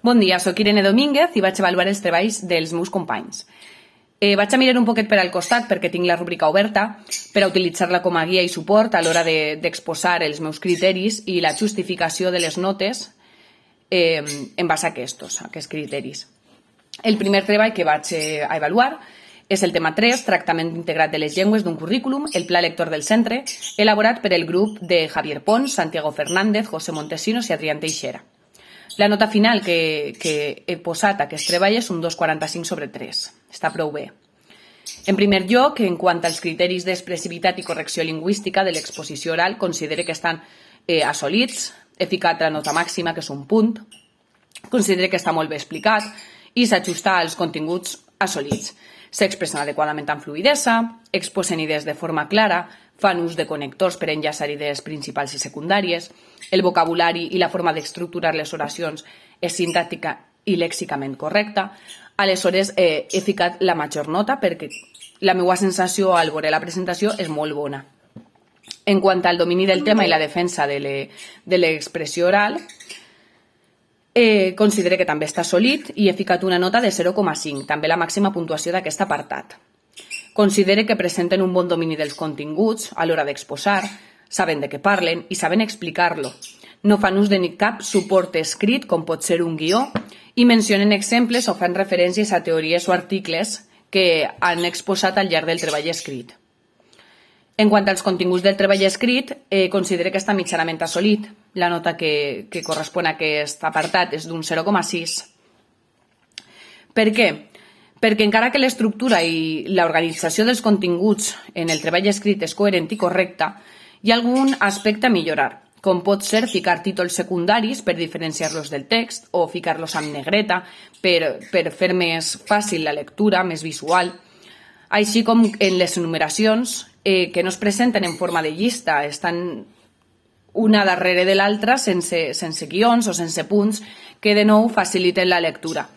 Bon dia, soc Irene Domínguez i vaig avaluar els treballs dels meus companys. Vaig a mirar un poquet per al costat perquè tinc la rúbrica oberta per a utilitzar-la com a guia i suport a l'hora d'exposar els meus criteris i la justificació de les notes en base a aquests criteris. El primer treball que vaig a avaluar és el tema 3, tractament integrat de les llengües d'un currículum, el pla lector del centre, elaborat per el grup de Javier Pons, Santiago Fernández, José Montesinos i Adrián Teixera. La nota final que he posat a aquest treball és un 2,45 sobre 3. Està prou bé. En primer lloc, en quant als criteris d'expressivitat i correcció lingüística de l'exposició oral, considere que estan assolits. He ficat la nota màxima, que és un punt. Considere que està molt bé explicat i s'ajusta als continguts assolits. S'expressen adequadament amb fluïdesa, exposen idees de forma clara, fan ús de connectors per enllaçar idees principals i secundàries, el vocabulari i la forma d'estructurar les oracions és sintàctica i lèxicament correcta. Aleshores, he ficat la major nota perquè la meva sensació al veure la presentació és molt bona. En quant al domini del tema i la defensa de l'expressió oral, considero que també està assolit i he ficat una nota de 0,5, també la màxima puntuació d'aquest apartat. Considero que presenten un bon domini dels continguts a l'hora d'exposar, saben de què parlen i saben explicar-lo. No fan ús de cap suport escrit, com pot ser un guió, i mencionen exemples o fan referències a teories o articles que han exposat al llarg del treball escrit. En quant als continguts del treball escrit, considero que està mitjanament assolit. La nota que correspon a aquest apartat és d'un 0,6. Per què? Perquè encara que l'estructura i l'organització dels continguts en el treball escrit és coherent i correcta, hi ha algun aspecte a millorar, com pot ser ficar títols secundaris per diferenciar-los del text o ficar-los amb negreta per fer més fàcil la lectura, més visual, així com en les enumeracions que no es presenten en forma de llista, estan una darrere de l'altra sense guions o sense punts que de nou faciliten la lectura.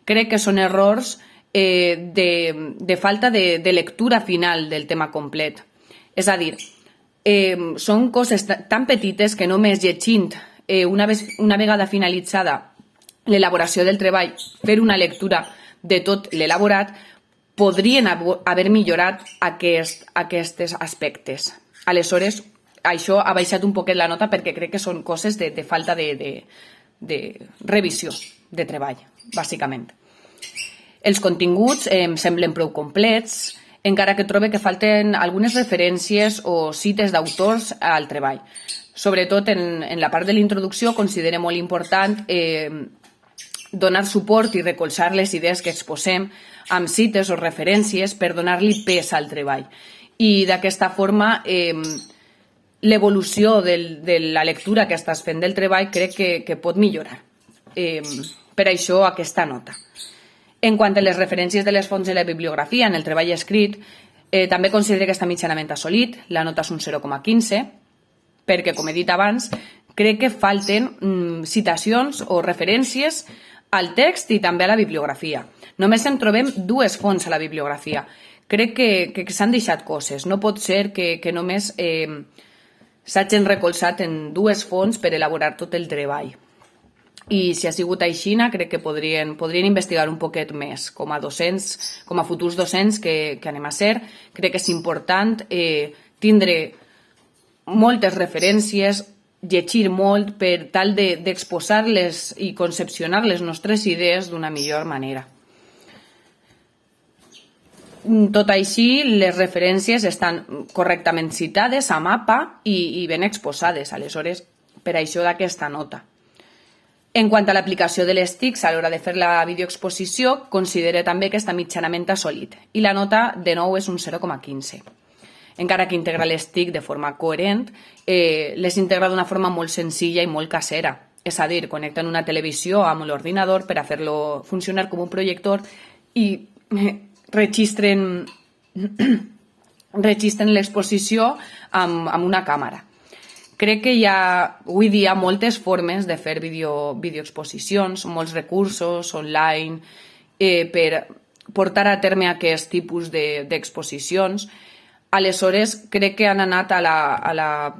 Crec que són errors de falta de lectura final del tema complet. És a dir, són coses tan petites que només llegint una vegada finalitzada l'elaboració del treball, fer una lectura de tot l'elaborat, podrien haver millorat aquests aspectes. Aleshores, això ha baixat un poquet la nota perquè crec que són coses de falta de revisió de treball, bàsicament. Els continguts em semblen prou complets, encara que trobe que falten algunes referències o cites d'autors al treball. Sobretot en la part de l'introducció considero molt important donar suport i recolzar les idees que exposem amb cites o referències per donar-li pes al treball. I d'aquesta forma, l'evolució de la lectura que estàs fent del treball crec que pot millorar. Per això aquesta nota. En quant a les referències de les fonts de la bibliografia en el treball escrit, també considero que està mitjanament assolit, la nota és un 0,15, perquè, com he dit abans, crec que falten citacions o referències al text i també a la bibliografia. Només en trobem dues fonts a la bibliografia. Crec que s'han deixat coses. No pot ser que només s'hagin recolzat en dues fonts per elaborar tot el treball. I si ha sigut així, crec que podrien investigar un poquet més. Com a docents, com a futurs docents que anem a ser, crec que és important tindre moltes referències, llegir molt per tal d'exposar-les i concepcionar les nostres idees d'una millor manera. Tot així, les referències estan correctament citades a mapa i ben exposades, aleshores, per això d'aquesta nota. En quant a l'aplicació de les TICs a l'hora de fer la videoexposició, considero també que està mitjanament assolit i la nota, de nou, és un 0,15. Encara que integra les TIC de forma coherent, les integra d'una forma molt senzilla i molt casera. És a dir, connecten una televisió amb l'ordinador per a fer-lo funcionar com un projector i registren l'exposició amb una càmera. Crec que hi ha avui dia moltes formes de fer videoexposicions, molts recursos online per portar a terme aquest tipus d'exposicions. Aleshores, crec que han anat a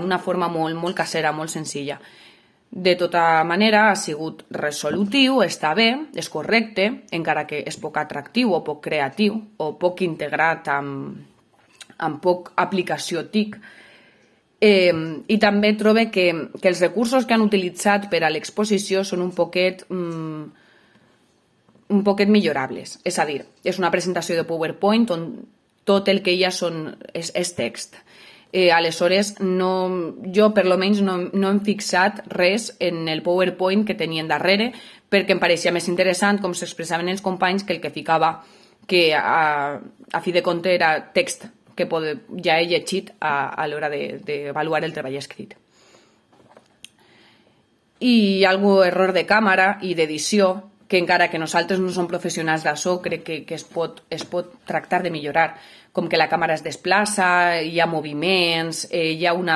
una forma molt casera, molt senzilla. De tota manera, ha sigut resolutiu, està bé, és correcte, encara que és poc atractiu o poc creatiu o poc integrat amb poc aplicació TIC. I també trobo que els recursos que han utilitzat per a l'exposició són un poquet millorables. És a dir, és una presentació de PowerPoint on tot el que hi ha és text. Aleshores, jo per lo menys no hem fixat res en el PowerPoint que tenien darrere, perquè em pareixia més interessant com s'expressaven els companys que el que ficava, que a fi de compte era text que ja he llegit a l'hora d'avaluar el treball escrit. I hi ha algun error de càmera i d'edició que encara que nosaltres no som professionals d'això, crec que es pot tractar de millorar, com que la càmera es desplaça, hi ha moviments, hi ha un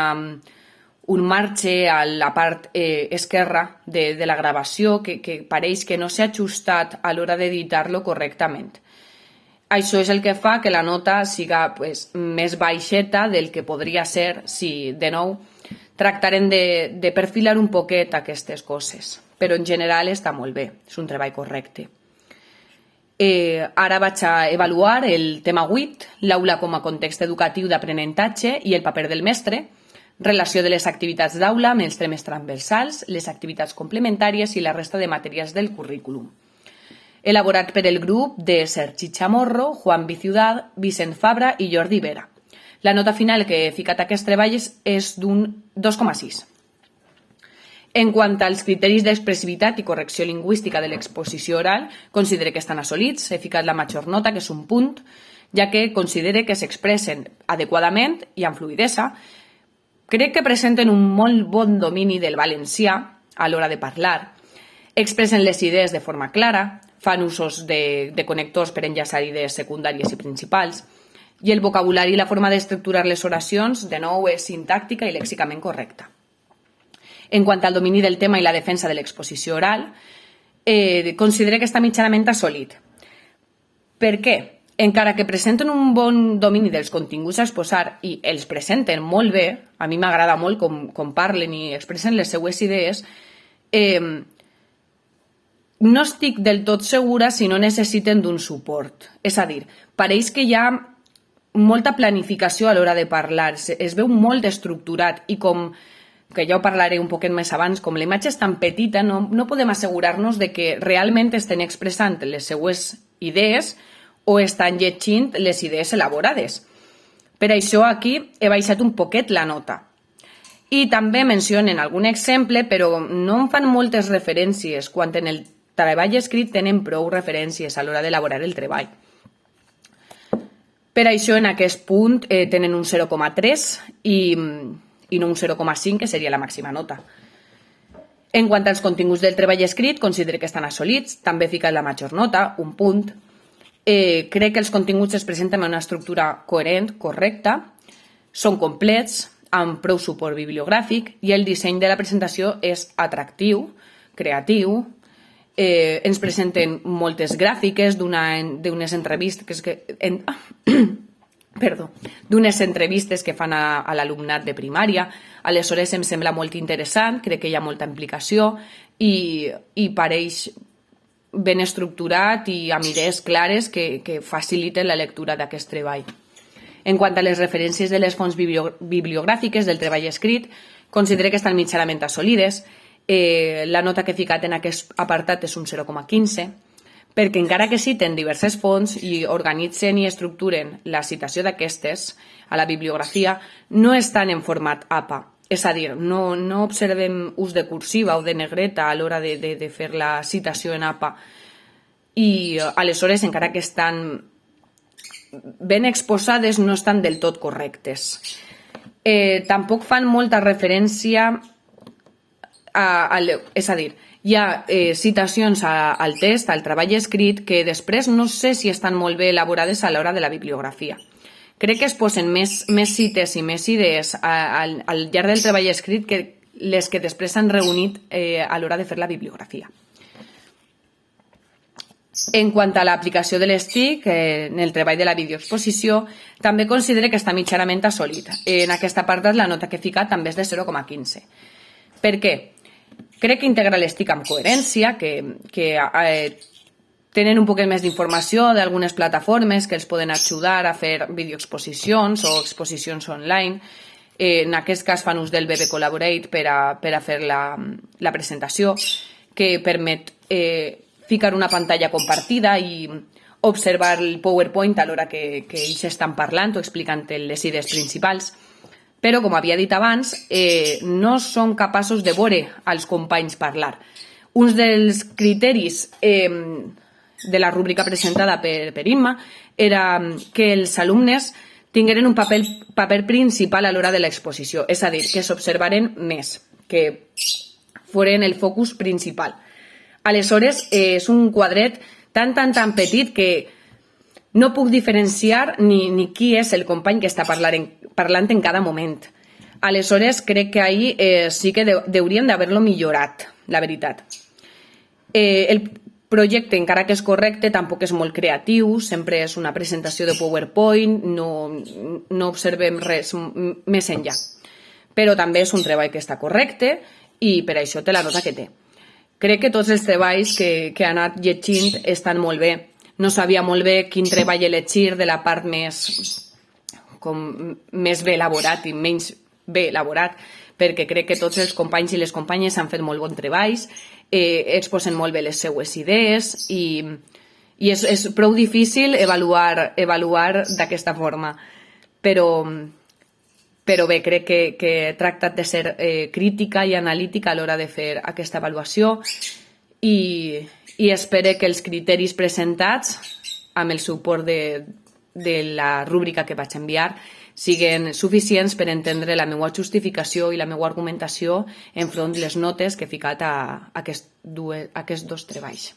marge a la part esquerra de la gravació que pareix que no s'ha ajustat a l'hora d'editar-lo correctament. Això és el que fa que la nota siga més baixeta del que podria ser si, de nou, tractarem de perfilar un poquet aquestes coses. Però en general està molt bé, és un treball correcte. Ara vaig a avaluar el tema 8, l'aula com a context educatiu d'aprenentatge i el paper del mestre, relació de les activitats d'aula amb els temes transversals, les activitats complementàries i la resta de matèries del currículum. Elaborat per el grup de Sergi Chamorro, Juan Biciudad, Vicent Fabra i Jordi Vera. La nota final que he ficat a aquest treball és d'un 2,6. En quant als criteris d'expressivitat i correcció lingüística de l'exposició oral, considere que estan assolits. He ficat la major nota, que és un punt, ja que considere que s'expressen adequadament i amb fluïdesa. Crec que presenten un molt bon domini del valencià a l'hora de parlar. Expressen les idees de forma clara, fan usos de connectors per enllaçar idees secundàries i principals, i el vocabulari i la forma d'estructurar les oracions, de nou, és sintàctica i lèxicament correcta. En quant al domini del tema i la defensa de l'exposició oral, considero que està mitjanament assolit. Per què? Encara que presenten un bon domini dels continguts a exposar i els presenten molt bé, a mi m'agrada molt com parlen i expressen les seues idees, no estic del tot segura si no necessiten d'un suport. És a dir, pareix que hi ha molta planificació a l'hora de parlar, es veu molt estructurat i com que ja ho parlaré un poquet més abans, com la imatge és tan petita, no podem assegurar-nos de que realment estan expressant les seues idees o estan llegint les idees elaborades. Per això aquí he baixat un poquet la nota. I també mencionen algun exemple, però no em fan moltes referències, quan en el treball escrit tenen prou referències a l'hora d'elaborar el treball. Per això en aquest punt tenen un 0,3 i no un 0,5, que seria la màxima nota. En quant als continguts del treball escrit, considero que estan assolits, també he ficat la major nota, un punt. Crec que els continguts es presenten amb una estructura coherent, correcta, són complets, amb prou suport bibliogràfic, i el disseny de la presentació és atractiu, creatiu. Ens presenten moltes gràfiques d'unes entrevistes d'unes entrevistes que fan a l'alumnat de primària. Aleshores em sembla molt interessant, crec que hi ha molta implicació i pareix ben estructurat i amb idees clares que faciliten la lectura d'aquest treball. En quant a les referències de les fonts bibliogràfiques del treball escrit, considero que estan mitjanament assolides. La nota que he ficat en aquest apartat és un 0,15, perquè encara que citen diverses fonts i organitzen i estructuren la citació d'aquestes a la bibliografia, no estan en format APA. És a dir, no observem ús de cursiva o de negreta a l'hora de fer la citació en APA. I aleshores, encara que estan ben exposades, no estan del tot correctes. Tampoc fan molta referència és a dir, hi ha citacions al text, al treball escrit, que després no sé si estan molt bé elaborades a l'hora de la bibliografia. Crec que es posen més cites i més idees al llarg del treball escrit que les que després s'han reunit a l'hora de fer la bibliografia. En quant a l'aplicació de les TIC, en el treball de la videoexposició, també considero que està mitjanament assolit. En aquest apartat la nota que he ficat també és de 0,15. Per què? Crec que integra l'estic amb coherència, que tenen un poquet més d'informació d'algunes plataformes que els poden ajudar a fer videoexposicions o exposicions online. En aquest cas fan ús del BB Collaborate per a fer la presentació, que permet ficar una pantalla compartida i observar el PowerPoint a l'hora que ells estan parlant o explicant les idees principals. Però, com havia dit abans, no són capaços de veure als companys parlar. Un dels criteris de la rúbrica presentada per Imma era que els alumnes tingueren un paper principal a l'hora de l'exposició, és a dir, que s'observaren més, que foren el focus principal. Aleshores, és un quadret tan petit que no puc diferenciar ni qui és el company que està parlant en cada moment. Aleshores, crec que ahir sí que haurien d'haver-lo millorat, la veritat. El projecte, encara que és correcte, tampoc és molt creatiu, sempre és una presentació de PowerPoint, no observem res més enllà. Però també és un treball que està correcte i per això té la nota que té. Crec que tots els treballs que ha anat llegint estan molt bé. No sabia molt bé quin treball elegir de la part més bé elaborat i menys bé elaborat, perquè crec que tots els companys i les companyes han fet molt bons treballs, exposen molt bé les seues idees i és prou difícil avaluar d'aquesta forma. Però bé, crec que he tractat de ser crítica i analítica a l'hora de fer aquesta avaluació i espero que els criteris presentats amb el suport de la rúbrica que vaig enviar siguin suficients per entendre la meva justificació i la meva argumentació enfront de les notes que he ficat a aquests dos treballs.